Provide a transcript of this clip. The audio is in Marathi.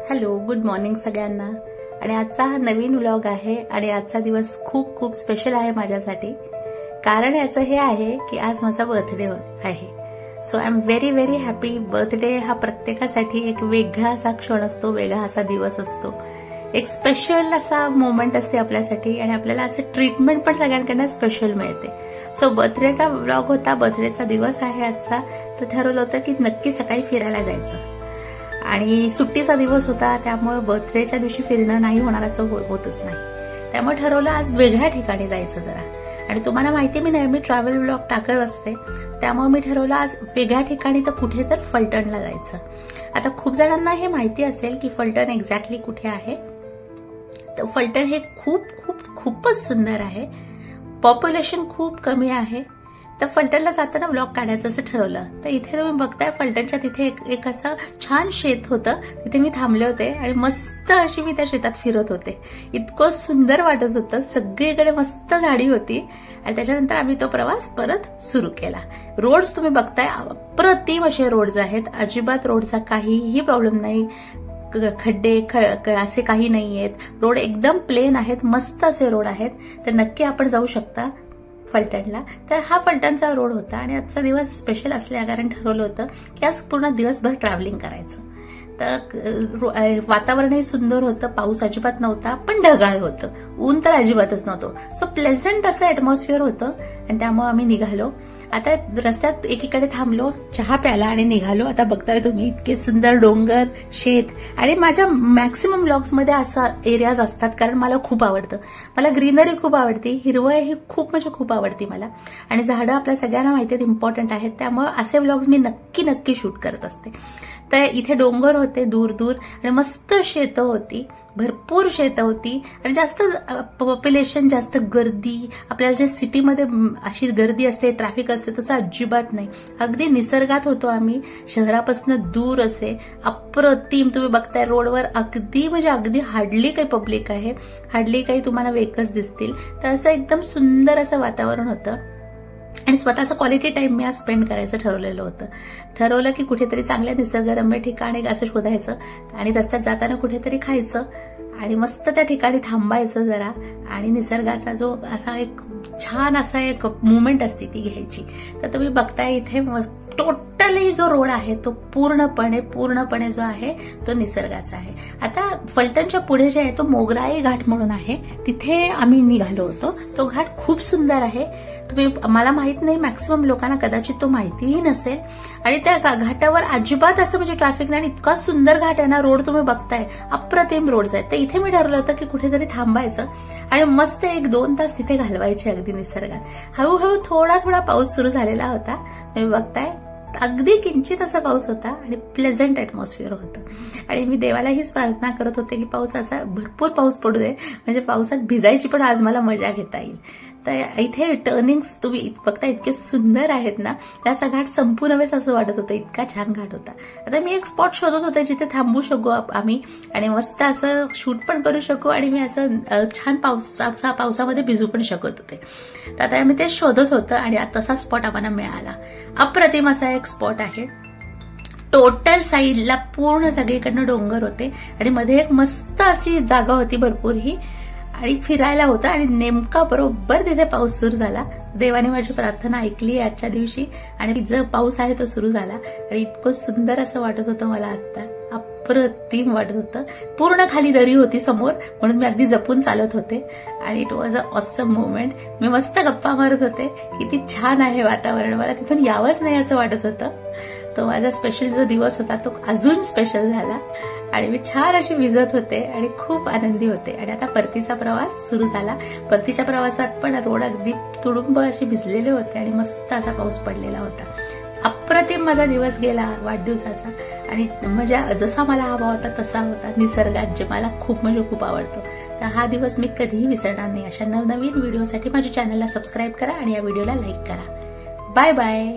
हॅलो, गुड मॉर्निंग सगळ्यांना। आणि आजचा हा नवीन व्लॉग आहे आणि आजचा दिवस खूप खूप स्पेशल आहे माझ्यासाठी। कारण याचं हे आहे की आज माझा बर्थडे आहे। So I am very very happy. Birthday हा प्रत्येकासाठी एक वेगळा असा क्षण असतो, वेगळा असा दिवस असतो, एक स्पेशल असा मोमेंट असते आपल्यासाठी आणि आपल्याला असं ट्रीटमेंट पण सगळ्यांकडनं स्पेशल मिळते। सो बर्थडेचा व्लॉग होता, बर्थडेचा दिवस आहे आजचा, तर ठरवलं होतं की नक्की सकाळी फिरायला जायचं आणि सुट्टीचा दिवस होता, त्यामुळे बर्थडेच्या दिवशी फिरणं नाही होणार असं होतच नाही। त्यामुळे ठरवलं आज वेगळ्या ठिकाणी जायचं जरा। आणि तुम्हाला माहिती मी नेहमी ट्रॅव्हल व्लॉग टाकत असते, त्यामुळे मी ठरवलं आज वेगळ्या ठिकाणी तर कुठे तर फलटणला जायचं। आता खूप जणांना हे माहिती असेल की फलटण एक्झॅक्टली कुठे आहे। तर फलटण हे खूपच सुंदर आहे, पॉप्युलेशन खूप कमी आहे। तर फलटणला जाताना ब्लॉग काढायचं असं ठरवलं। तर इथे तुम्ही बघताय फलटणच्या तिथे एक असं छान शेत होतं, तिथे मी थांबले होते आणि मस्त अशी मी त्या शेतात फिरत होते। इतकं सुंदर वाटत होतं, सगळीकडे मस्त झाडी होती। आणि त्याच्यानंतर आम्ही तो प्रवास परत सुरू केला। रोड्स तुम्ही बघताय अप्रतिम असे रोड्स आहेत, अजिबात रोडचा काहीही प्रॉब्लेम नाही, खड्डे असे काही नाहीयेत, रोड एकदम प्लेन आहेत, मस्त असे रोड आहेत। तर नक्की आपण जाऊ शकता फलटणला। तर हा फलटणचा रोड होता आणि आजचा दिवस स्पेशल असल्या कारण ठरवलं होतं की आज पूर्ण दिवसभर ट्रॅव्हलिंग करायचं। तर वातावरणही सुंदर होतं, पाऊस अजिबात नव्हता, पण ढगाळ होतं, ऊन तर अजिबातच नव्हतं। सो प्लेझंट असं ऍटमॉस्फिअर होतं आणि त्यामुळे आम्ही निघालो। आता रस्त्यात एकीकडे थांबलो, चहा प्याला आणि निघालो। आता बघताय तुम्ही इतके सुंदर डोंगर, शेत। आणि माझ्या मॅक्सिमम व्लॉग्समध्ये असा एरियाज असतात, कारण मला खूप आवडतं, मला ग्रीनरी खूप आवडते, हिरवळ ही खूप म्हणजे खूप आवडती मला। आणि झाडं आपल्या सगळ्यांना माहिती आहेत इम्पॉर्टंट आहेत, त्यामुळे असे व्लॉग्स मी नक्की शूट करत असते। तर इथे डोंगर होते दूर दूर आणि मस्त शेतं होती, भरपूर शेतं होती आणि जास्त पॉप्युलेशन, जास्त गर्दी, आपल्याला जे सिटीमध्ये अशी गर्दी असते, ट्रॅफिक असते, तसं अजिबात नाही। अगदी निसर्गात होतो आम्ही, शहरापासून दूर असे अप्रतिम। तुम्ही बघताय रोडवर अगदी म्हणजे अगदी हार्डली काही पब्लिक आहे, हार्डली काही तुम्हाला व्हेकल्स दिसतील। तर असं एकदम सुंदर असं वातावरण होतं आणि स्वतःचा क्वालिटी टाइम मी आज स्पेंड करायचं ठरवलेलं होतं। ठरवलं की कुठेतरी चांगल्या निसर्गरम्य ठिकाणी असं शोधायचं आणि रस्त्यात जाताना कुठेतरी खायचं आणि मस्त त्या ठिकाणी थांबायचं जरा आणि निसर्गाचा जो असा एक छान असा एक मुवमेंट असते ती घ्यायची। तर तुम्ही बघताय इथे टोटली जो रोड आहे तो पूर्णपणे जो आहे तो निसर्गाचा आहे। आता फलटणच्या पुढे जे आहे तो मोगराई घाट म्हणून आहे, तिथे आम्ही निघालो होतो। तो घाट खूप सुंदर आहे, तुम्ही मला माहित नाही, मॅक्सिमम लोकांना कदाचित तो माहितीही नसेल। आणि त्या घाटावर अजिबात असं म्हणजे ट्रॅफिक नाही, इतका सुंदर घाट आहे ना, रोड तुम्ही बघताय अप्रतिम रोड्स आहेत। तर इथे मी ठरवलं होतं की कुठेतरी थांबायचं आणि मस्त 1-2 तास तिथे घालवायचे अगदी निसर्गात। हळूहळू थोडा पाऊस सुरू झालेला होता, तुम्ही बघताय अगदी किंचित असा पाऊस होता आणि प्लेझंट ऍटमॉस्फिअर होतं। आणि मी देवाला हीच प्रार्थना करत होते की पाऊस असा भरपूर पाऊस पडू दे, म्हणजे पावसात भिजायची पण आज मला मजा घेता येईल। तर इथे टर्निंग्स तुम्ही बघता इतके सुंदर आहेत ना, त्याचा घाट संपून नव्हेच असं वाटत होतं, इतका छान घाट होता। आता मी एक स्पॉट शोधत होते जिथे थांबू शकू आम्ही आणि मस्त असं शूट पण करू शकू आणि मी असं छान पावसामध्ये भिजू पण शकत होते। तर आता मी ते शोधत होतं आणि तसा स्पॉट आम्हाला मिळाला। अप्रतिम असा एक स्पॉट आहे, टोटल साईडला पूर्ण सगळीकडनं डोंगर होते आणि मध्ये एक मस्त अशी जागा होती भरपूर ही आणि फिरायला होतं आणि नेमका बरोबर तिथे पाऊस सुरू झाला। देवाने माझी प्रार्थना ऐकली आजच्या दिवशी आणि जो पाऊस आहे तो सुरू झाला आणि इतकं सुंदर असं वाटत होतं मला आता, अप्रतिम वाटत होतं। पूर्ण खाली दरी होती समोर, म्हणून मी अगदी जपून चालत होते आणि it was a awesome moment. मी मस्त गप्पा मारत होते, किती छान आहे वातावरण, मला तिथून यावंच नाही असं वाटत होतं। तो माझा स्पेशल जो दिवस होता तो अजून स्पेशल झाला आणि मी छान अशी भिजत होते आणि खूप आनंदी होते। आणि आता परतीचा प्रवास सुरू झाला। परतीच्या प्रवासात पण रोड अगदी तुडुंब असे भिजलेले होते आणि मस्त असा पाऊस पडलेला होता। अप्रतिम माझा दिवस गेला वाढदिवसाचा आणि म्हणजे जसा मला हवा होता तसा होता, निसर्गात, जे मला खूप आवडतो। तर हा दिवस मी कधीही विसरणार नाही। अशा नवनवीन व्हिडिओसाठी माझ्या चॅनलला सबस्क्राईब करा आणि या व्हिडिओला लाईक करा। Bye bye.